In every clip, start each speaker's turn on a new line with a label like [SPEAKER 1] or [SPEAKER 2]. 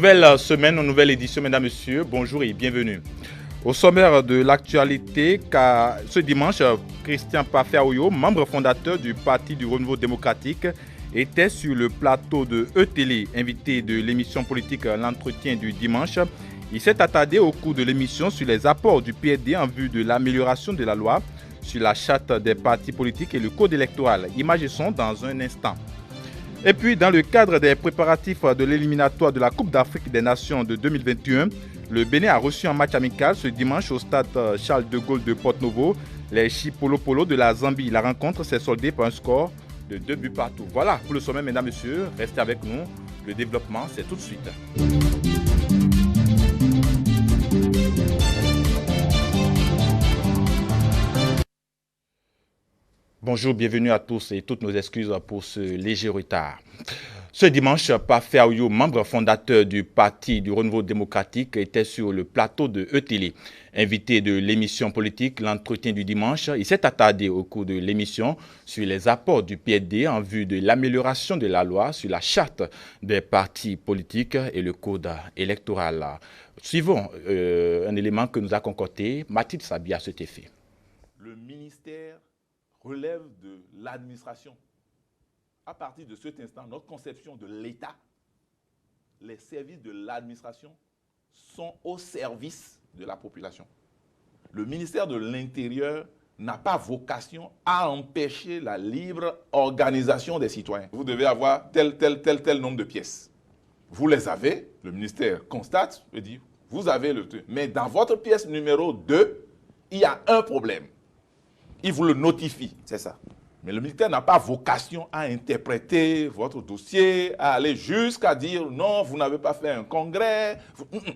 [SPEAKER 1] Nouvelle semaine, nouvelle édition, mesdames, messieurs, bonjour et bienvenue. Au sommaire de l'actualité, ce dimanche, Christian Pafé-Aoyo, membre fondateur du Parti du Renouveau démocratique, était sur le plateau de E-Télé, invité de l'émission politique L'Entretien du dimanche. Il s'est attardé au cours de l'émission sur les apports du PND en vue de l'amélioration de la loi sur la charte des partis politiques et le code électoral. Images et sons dans un instant. Et puis, dans le cadre des préparatifs de l'éliminatoire de la Coupe d'Afrique des Nations de 2021, le Bénin a reçu un match amical ce dimanche au stade Charles de Gaulle de Porto-Novo, les Chipolo-Polo de la Zambie. La rencontre s'est soldée par un score de 2 buts partout. Voilà pour le sommet, mesdames et messieurs. Restez avec nous. Le développement, c'est tout de suite. Bonjour, bienvenue à tous et toutes nos excuses pour ce léger retard. Ce dimanche, Pafé-Aoyo, membre fondateur du Parti du Renouveau démocratique, était sur le plateau de E-Télé. Invité de l'émission politique L'Entretien du dimanche, il s'est attardé au cours de l'émission sur les apports du PND en vue de l'amélioration de la loi sur la charte des partis politiques et le code électoral. Suivons un élément que nous a concocté Mathilde Sabi à cet effet.
[SPEAKER 2] Le ministère relève de l'administration. À partir de cet instant, notre conception de l'État, les services de l'administration sont au service de la population. Le ministère de l'Intérieur n'a pas vocation à empêcher la libre organisation des citoyens. Vous devez avoir tel nombre de pièces. Vous les avez, le ministère constate, et dit, vous avez le truc. Mais dans votre pièce numéro 2, il y a un problème. Il vous le notifie. C'est ça. Mais le militaire n'a pas vocation à interpréter votre dossier, à aller jusqu'à dire non, vous n'avez pas fait un congrès.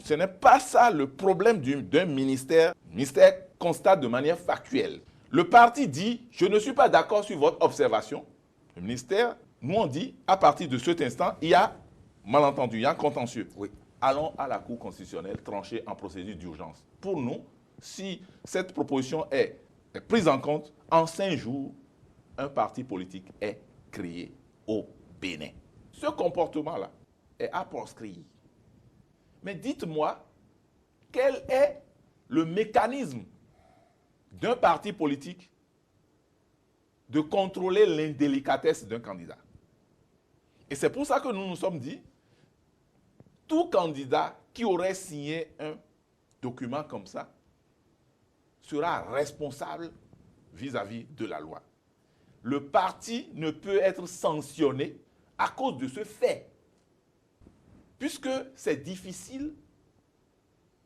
[SPEAKER 2] Ce n'est pas ça le problème d'un ministère. Le ministère constate de manière factuelle. Le parti dit, je ne suis pas d'accord sur votre observation. Le ministère, nous on dit, à partir de cet instant, il y a malentendu, il y a contentieux. Oui. Allons à la Cour constitutionnelle trancher en procédure d'urgence. Pour nous, si cette proposition est prise en compte, en 5 jours, un parti politique est créé au Bénin. Ce comportement-là est à proscrire. Mais dites-moi, quel est le mécanisme d'un parti politique de contrôler l'indélicatesse d'un candidat? Et c'est pour ça que nous nous sommes dit, tout candidat qui aurait signé un document comme ça sera responsable vis-à-vis de la loi. Le parti ne peut être sanctionné à cause de ce fait, puisque c'est difficile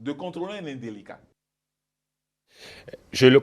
[SPEAKER 2] de contrôler un indélicat.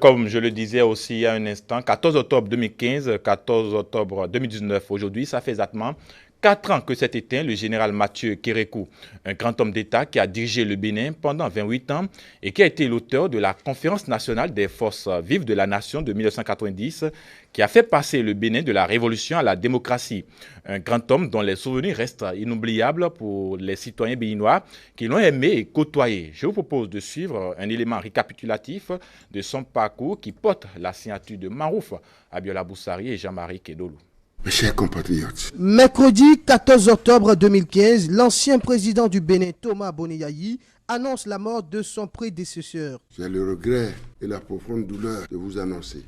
[SPEAKER 1] Comme je le disais aussi il y a un instant, 14 octobre 2015, 14 octobre 2019, aujourd'hui, ça fait exactement 4 ans que s'est éteint le général Mathieu Kérékou, un grand homme d'État qui a dirigé le Bénin pendant 28 ans et qui a été l'auteur de la Conférence nationale des forces vives de la nation de 1990, qui a fait passer le Bénin de la révolution à la démocratie. Un grand homme dont les souvenirs restent inoubliables pour les citoyens béninois qui l'ont aimé et côtoyé. Je vous propose de suivre un élément récapitulatif de son parcours qui porte la signature de Marouf Abiola Boussari et Jean-Marie Kedolou.
[SPEAKER 3] Mes chers compatriotes.
[SPEAKER 4] Mercredi 14 octobre 2015, l'ancien président du Bénin, Thomas Boniayi, annonce la mort de son prédécesseur.
[SPEAKER 3] J'ai le regret et la profonde douleur de vous annoncer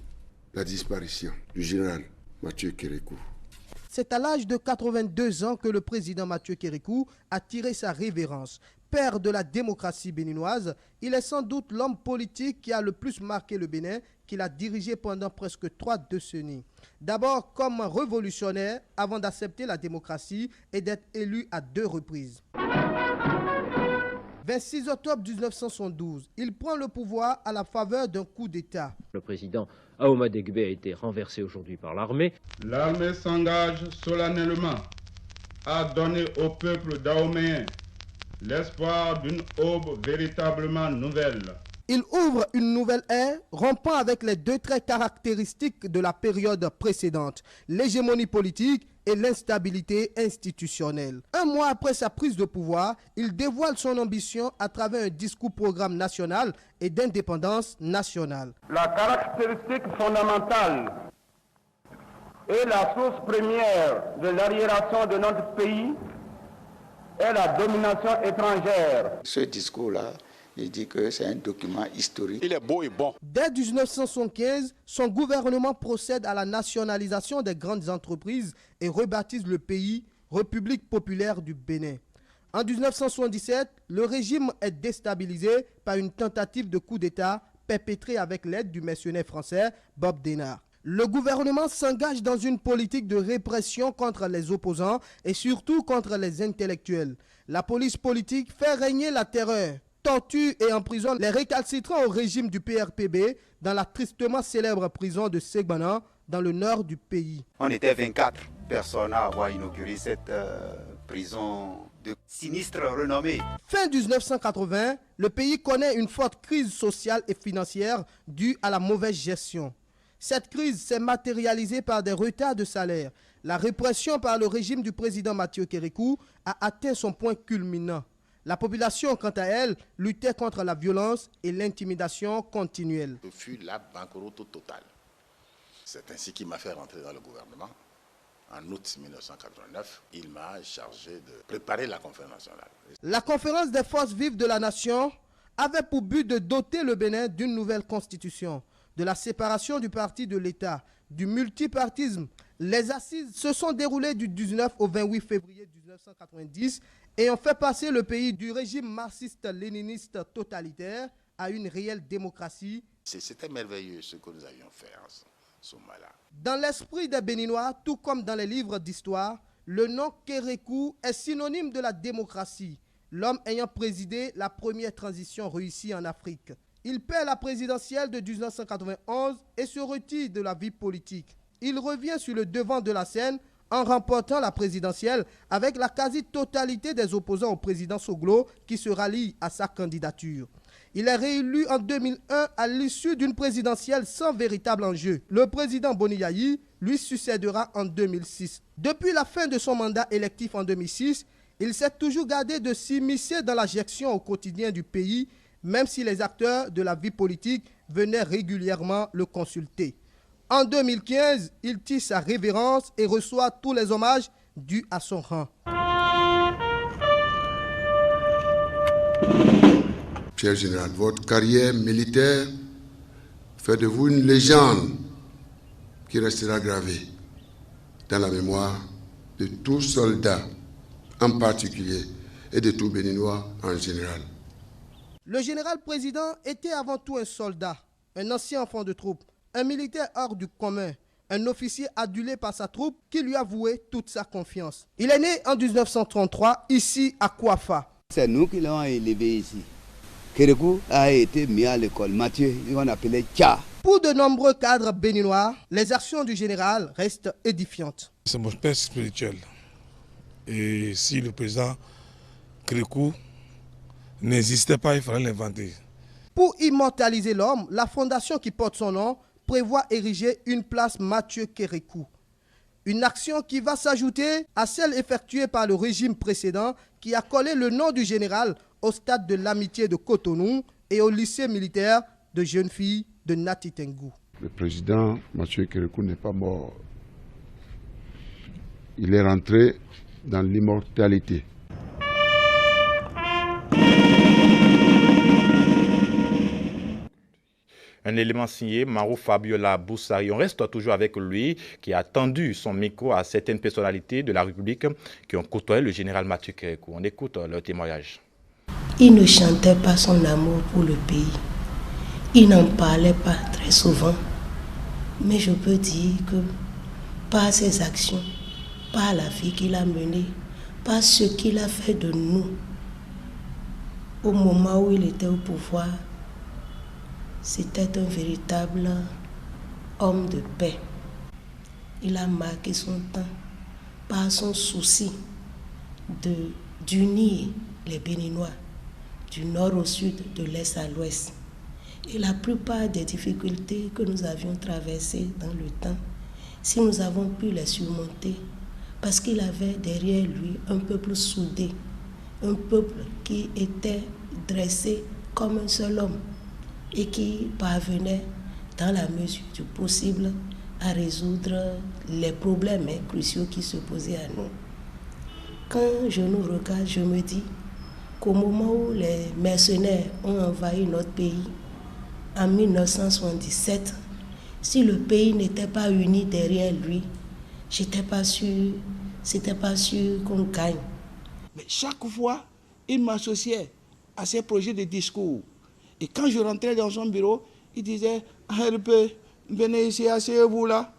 [SPEAKER 3] la disparition du général Mathieu Kérékou.
[SPEAKER 4] C'est à l'âge de 82 ans que le président Mathieu Kérékou a tiré sa révérence. Père de la démocratie béninoise, il est sans doute l'homme politique qui a le plus marqué le Bénin, qu'il a dirigé pendant presque 3 décennies. D'abord comme révolutionnaire avant d'accepter la démocratie et d'être élu à 2 reprises. 26 octobre 1972, il prend le pouvoir à la faveur d'un coup d'État.
[SPEAKER 5] Le président Ahoma Degbe a été renversé aujourd'hui par l'armée.
[SPEAKER 6] L'armée s'engage solennellement à donner au peuple dahoméen l'espoir d'une aube véritablement nouvelle.
[SPEAKER 4] Il ouvre une nouvelle ère, rompant avec les 2 traits caractéristiques de la période précédente, l'hégémonie politique et l'instabilité institutionnelle. 1 mois après sa prise de pouvoir, il dévoile son ambition à travers un discours-programme national et d'indépendance nationale.
[SPEAKER 7] La caractéristique fondamentale et la source première de l'arriération de notre pays est la domination étrangère.
[SPEAKER 8] Ce discours-là, il dit que c'est un document historique.
[SPEAKER 9] Il est beau et bon.
[SPEAKER 4] Dès 1975, son gouvernement procède à la nationalisation des grandes entreprises et rebaptise le pays République populaire du Bénin. En 1977, le régime est déstabilisé par une tentative de coup d'État perpétrée avec l'aide du mercenaire français Bob Denard. Le gouvernement s'engage dans une politique de répression contre les opposants et surtout contre les intellectuels. La police politique fait régner la terreur, torture et emprisonne les récalcitrants au régime du PRPB dans la tristement célèbre prison de Segbana, dans le nord du pays.
[SPEAKER 8] On était 24 personnes à avoir inauguré cette prison de sinistre renommée.
[SPEAKER 4] Fin 1980, le pays connaît une forte crise sociale et financière due à la mauvaise gestion. Cette crise s'est matérialisée par des retards de salaire. La répression par le régime du président Mathieu Kérékou a atteint son point culminant. La population, quant à elle, luttait contre la violence et l'intimidation continuelle.
[SPEAKER 9] Ce fut la banqueroute totale. C'est ainsi qu'il m'a fait rentrer dans le gouvernement. En août 1989, il m'a chargé de préparer la conférence nationale.
[SPEAKER 4] La conférence des forces vives de la nation avait pour but de doter le Bénin d'une nouvelle constitution, de la séparation du parti de l'État, du multipartisme. Les assises se sont déroulées du 19 au 28 février 1990 et ont fait passer le pays du régime marxiste-léniniste totalitaire à une réelle démocratie.
[SPEAKER 9] C'était merveilleux ce que nous avions fait en ce moment-là.
[SPEAKER 4] Dans l'esprit des Béninois, tout comme dans les livres d'histoire, le nom Kérékou est synonyme de la démocratie, l'homme ayant présidé la première transition réussie en Afrique. Il perd la présidentielle de 1991 et se retire de la vie politique. Il revient sur le devant de la scène en remportant la présidentielle avec la quasi-totalité des opposants au président Soglo qui se rallient à sa candidature. Il est réélu en 2001 à l'issue d'une présidentielle sans véritable enjeu. Le président Boni Yayi lui succédera en 2006. Depuis la fin de son mandat électif en 2006, il s'est toujours gardé de s'immiscer dans la gestion au quotidien du pays, même si les acteurs de la vie politique venaient régulièrement le consulter. En 2015, il tire sa révérence et reçoit tous les hommages dus à son rang.
[SPEAKER 3] Cher général, votre carrière militaire fait de vous une légende qui restera gravée dans la mémoire de tout soldat en particulier et de tout Béninois en général.
[SPEAKER 4] Le général président était avant tout un soldat, un ancien enfant de troupe, un militaire hors du commun, un officier adulé par sa troupe qui lui a voué toute sa confiance. Il est né en 1933 ici à Kouafa.
[SPEAKER 10] C'est nous qui l'avons élevé ici. Kérékou a été mis à l'école. Mathieu, on appelait Tcha.
[SPEAKER 4] Pour de nombreux cadres béninois, les actions du général restent édifiantes.
[SPEAKER 11] C'est mon père spirituel. Et si le président Kérékou n'existait pas, il fallait l'inventer.
[SPEAKER 4] Pour immortaliser l'homme, la fondation qui porte son nom prévoit ériger une place Mathieu Kérékou. Une action qui va s'ajouter à celle effectuée par le régime précédent qui a collé le nom du général au stade de l'amitié de Cotonou et au lycée militaire de jeunes filles de Nati Tengou.
[SPEAKER 3] Le président Mathieu Kérékou n'est pas mort. Il est rentré dans l'immortalité.
[SPEAKER 1] Un élément signé Marou Fabiola Boussari. On reste toujours avec lui, qui a tendu son micro à certaines personnalités de la République qui ont côtoyé le général Mathieu Kérékou. On écoute leur témoignage.
[SPEAKER 12] Il ne chantait pas son amour pour le pays. Il n'en parlait pas très souvent. Mais je peux dire que par ses actions, par la vie qu'il a menée, par ce qu'il a fait de nous, au moment où il était au pouvoir, c'était un véritable homme de paix. Il a marqué son temps par son souci d'unir les Béninois du nord au sud, de l'est à l'ouest. Et la plupart des difficultés que nous avions traversées dans le temps, si nous avons pu les surmonter, parce qu'il avait derrière lui un peuple soudé, un peuple qui était dressé comme un seul homme, et qui parvenait, dans la mesure du possible, à résoudre les problèmes cruciaux qui se posaient à nous. Quand je nous regarde, je me dis qu'au moment où les mercenaires ont envahi notre pays, en 1977, si le pays n'était pas uni derrière lui, c'était pas sûr qu'on gagne.
[SPEAKER 13] Mais chaque fois, il m'associait à ses projets de discours. Et quand je rentrais dans son bureau, il disait, RP, venez ici, asseyez-vous là.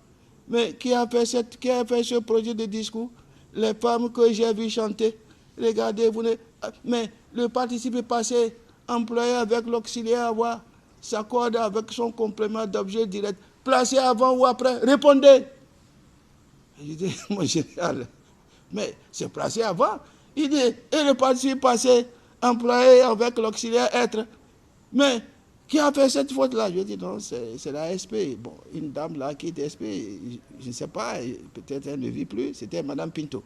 [SPEAKER 13] Mais qui a fait ce projet de discours? Les femmes que j'ai vues chanter. Regardez, mais le participe passé, employé avec l'auxiliaire avoir, s'accorde avec son complément d'objet direct. Placé avant ou après, répondez. Je dis, mon général, mais c'est placé avant. Il dit, et le participe passé, employé avec l'auxiliaire être. Mais qui a fait cette faute-là? Je dis, non, c'est la SP. Bon, une dame là qui est SP, je ne sais pas, peut-être elle ne vit plus, c'était Madame Pinto.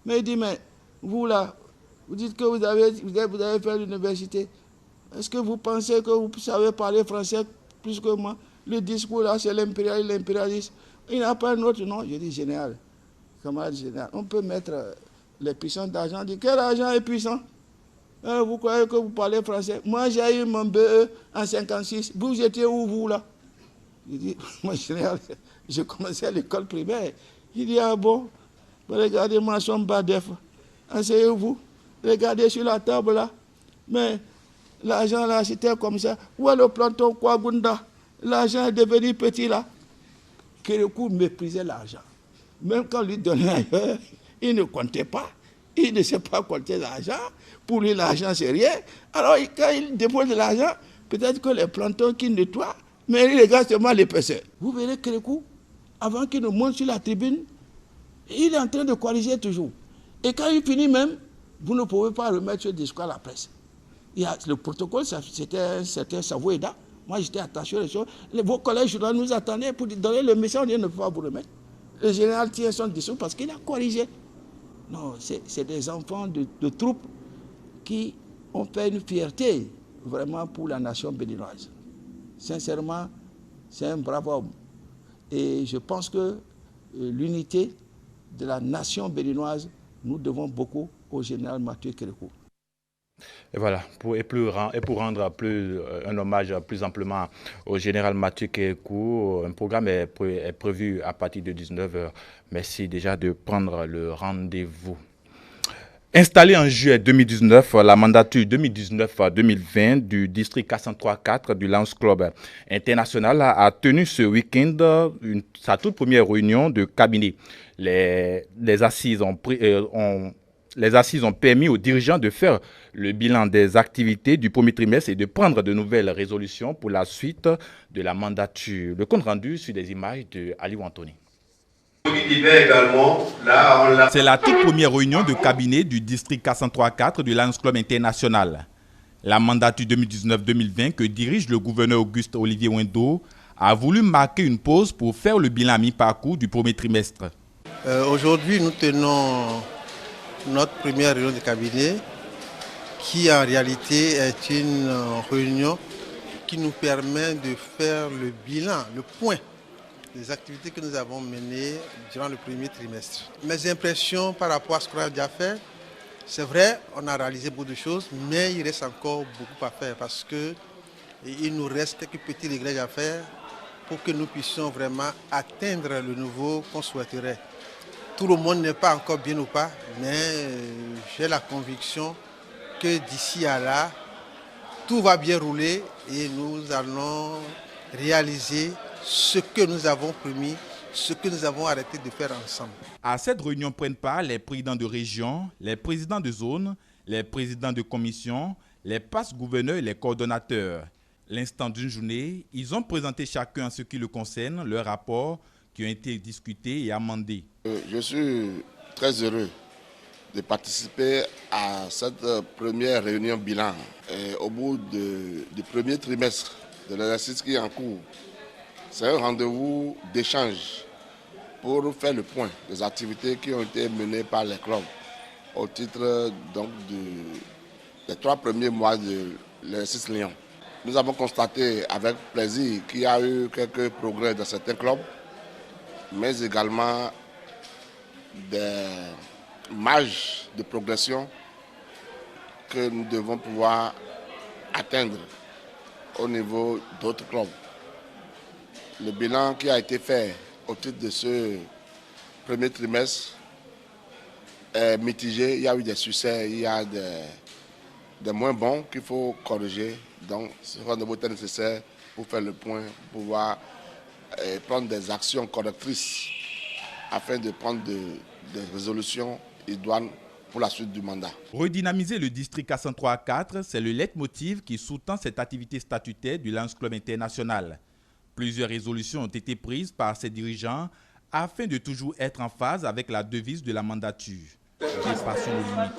[SPEAKER 13] Mais il dit, mais vous là, vous dites que vous avez fait l'université. Est-ce que vous pensez que vous savez parler français plus que moi? Le discours là, c'est l'impérialisme. Il n'a pas un autre nom. Je dis, général, camarade général, on peut mettre les puissants d'argent. Je dis, quel argent est puissant? Vous croyez que vous parlez français? Moi, j'ai eu mon BE en 56. Vous étiez où, vous, là? Je dis, moi, général, j'ai commencé à l'école primaire. Il dit, ah bon? Regardez ma chambre BADEF. Asseyez-vous. Regardez sur la table, là. Mais l'argent, là, c'était comme ça. Où est le planton Kwagunda? L'argent est devenu petit, là. Kérékou méprisait l'argent. Même quand lui donnait ailleurs, il ne comptait pas. Il ne sait pas compter l'argent. Pour lui, l'argent, c'est rien. Alors, quand il dépose de l'argent, peut-être que les plantons qu'il nettoie, mais il regarde seulement l'épaisseur. Vous verrez Kérékou, avant qu'il ne monte sur la tribune, il est en train de corriger toujours. Et quand il finit même, vous ne pouvez pas remettre ce discours à la presse. Le protocole, c'était un certain Savoyeda. Moi, j'étais attaché aux choses. Vos collègues journalistes nous attendaient pour donner le message, on ne peut pas vous remettre. Le général tient son discours parce qu'il a corrigé. Non, c'est des enfants de troupes qui ont fait une fierté vraiment pour la nation béninoise. Sincèrement, c'est un brave homme. Et je pense que l'unité de la nation béninoise, nous devons beaucoup au général Mathieu Kérékou.
[SPEAKER 1] Et voilà, pour rendre un hommage plus amplement au général Mathieu Kérékou, un programme est prévu à partir de 19h. Merci déjà de prendre le rendez-vous. Installé en juillet 2019, la mandature 2019-2020 du district 403-4 du Lions Club International a tenu ce week-end sa toute première réunion de cabinet. Les assises ont permis aux dirigeants de faire le bilan des activités du premier trimestre et de prendre de nouvelles résolutions pour la suite de la mandature. Le compte rendu sur des images de Aliou Anthony. C'est la toute première réunion de cabinet du district 403-4 du Lions Club International. La mandature 2019-2020 que dirige le gouverneur Auguste Olivier Wendo a voulu marquer une pause pour faire le bilan à mi-parcours du premier trimestre.
[SPEAKER 14] Aujourd'hui, nous tenons notre première réunion de cabinet qui en réalité est une réunion qui nous permet de faire le bilan, le point des activités que nous avons menées durant le premier trimestre. Mes impressions par rapport à ce qu'on a déjà fait, c'est vrai, on a réalisé beaucoup de choses, mais il reste encore beaucoup à faire parce qu'il nous reste quelques petits réglages à faire pour que nous puissions vraiment atteindre le niveau qu'on souhaiterait. Tout le monde n'est pas encore bien ou pas, mais j'ai la conviction que d'ici à là, tout va bien rouler et nous allons réaliser ce que nous avons promis, ce que nous avons arrêté de faire ensemble.
[SPEAKER 1] À cette réunion prennent part les présidents de région, les présidents de zone, les présidents de commission, les passe-gouverneurs et les coordonnateurs. L'instant d'une journée, ils ont présenté chacun en ce qui le concerne leurs rapports qui ont été discutés et amendés.
[SPEAKER 3] Je suis très heureux de participer à cette première réunion bilan. Et au bout du premier trimestre de l'exercice qui est en cours, c'est un rendez-vous d'échange pour faire le point des activités qui ont été menées par les clubs au titre donc des 3 premiers mois de l'exercice Lyon. Nous avons constaté avec plaisir qu'il y a eu quelques progrès dans certains clubs, mais également des
[SPEAKER 15] marge de progression que nous devons pouvoir atteindre au niveau d'autres clubs. Le bilan qui a été fait au titre de ce premier trimestre est mitigé. Il y a eu des succès, il y a des moins bons qu'il faut corriger. Donc, ce sera nécessaire pour faire le point, pour pouvoir prendre des actions correctrices afin de prendre des résolutions idoines pour la suite du mandat.
[SPEAKER 1] Redynamiser le district A103-4, c'est le leitmotiv qui sous-tend cette activité statutaire du Lions Club international. Plusieurs résolutions ont été prises par ses dirigeants afin de toujours être en phase avec la devise de la mandature. Dépassons nos limites.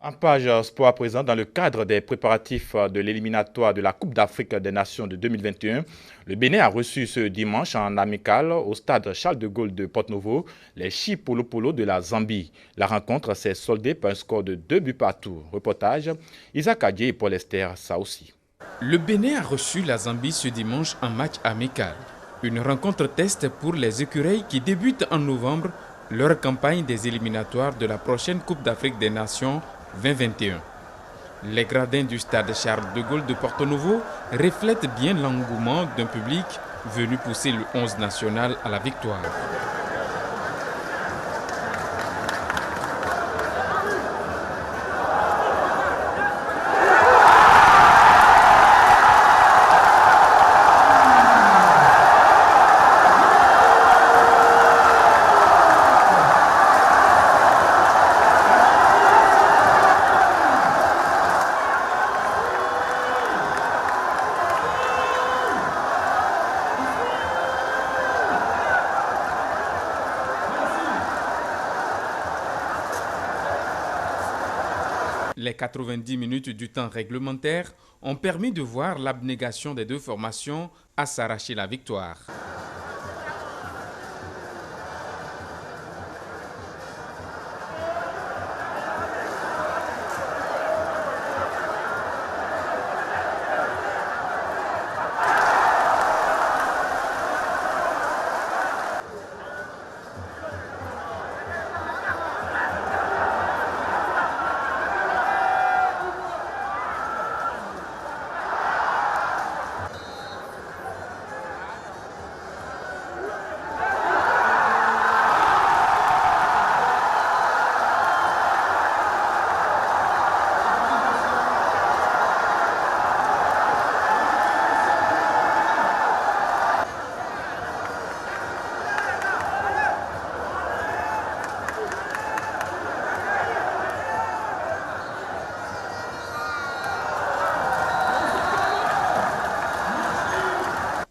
[SPEAKER 1] En page sport à présent, dans le cadre des préparatifs de l'éliminatoire de la Coupe d'Afrique des Nations de 2021, le Bénin a reçu ce dimanche en amical au stade Charles de Gaulle de Porto-Novo les Chi Polo Polo de la Zambie. La rencontre s'est soldée par un score de 2 buts partout. Reportage Isaac Adjé et Paul Esther, ça aussi.
[SPEAKER 16] Le Bénin a reçu la Zambie ce dimanche en match amical. Une rencontre test pour les écureuils qui débutent en novembre leur campagne des éliminatoires de la prochaine Coupe d'Afrique des Nations 2021. Les gradins du stade Charles de Gaulle de Porto-Novo reflètent bien l'engouement d'un public venu pousser le 11 national à la victoire. Les 90 minutes du temps réglementaire ont permis de voir l'abnégation des deux formations à s'arracher la victoire.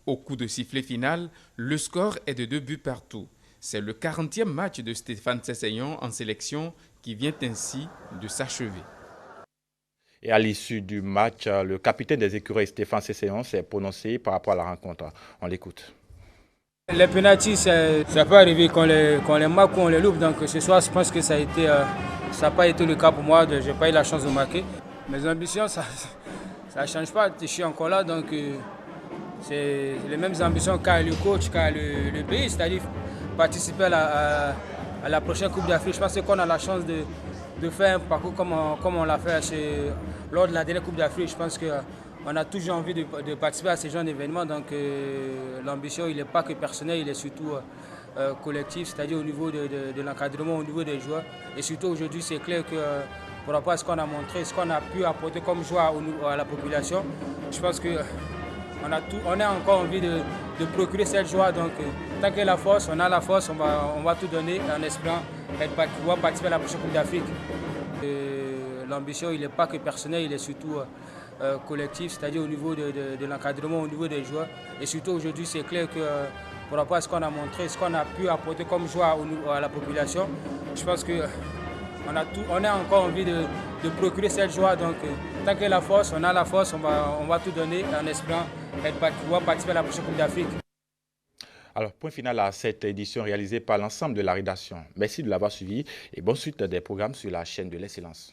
[SPEAKER 16] Au coup de sifflet final, le score est de 2 buts partout. C'est le 40e match de Stéphane Sesseyon en sélection qui vient ainsi de s'achever.
[SPEAKER 1] Et à l'issue du match, le capitaine des écureuils Stéphane Sesseyon s'est prononcé par rapport à la rencontre. On l'écoute.
[SPEAKER 17] Les pénaltys, ça peut arriver qu'on les marque ou on les loupe. Donc ce soir, je pense que ça n'a pas été le cas pour moi. Je n'ai pas eu la chance de marquer. Mes ambitions, ça ne change pas. Je suis encore là. Donc c'est les mêmes ambitions qu'a le coach, qu'a le pays, c'est-à-dire participer à la prochaine Coupe d'Afrique. Je pense qu'on a la chance de faire un parcours comme on l'a fait lors de la dernière Coupe d'Afrique. Je pense qu'on a toujours envie de participer à ce genre d'événements. Donc l'ambition, il n'est pas que personnel, il est surtout collectif, c'est-à-dire au niveau de l'encadrement, au niveau des joueurs. Et surtout aujourd'hui, c'est clair que par rapport à ce qu'on a montré, ce qu'on a pu apporter comme joie à la population, je pense que on a encore envie de procurer cette joie. Donc, tant qu'il y a la force, on a la force, on va tout donner en espérant pouvoir participer à la prochaine Coupe d'Afrique. L'ambition, il n'est pas que personnel, il est surtout collectif, c'est-à-dire au niveau de l'encadrement, au niveau des joueurs. Et surtout aujourd'hui, c'est clair que par rapport à ce qu'on a montré, ce qu'on a pu apporter comme joie à la population, je pense que on a encore envie de procurer cette joie. Donc, tant qu'il y a la force, on a la force, on va tout donner en espérant pouvoir participer à la prochaine Coupe d'Afrique.
[SPEAKER 1] Alors, point final à cette édition réalisée par l'ensemble de la rédaction. Merci de l'avoir suivi et bonne suite des programmes sur la chaîne de l'Excellence.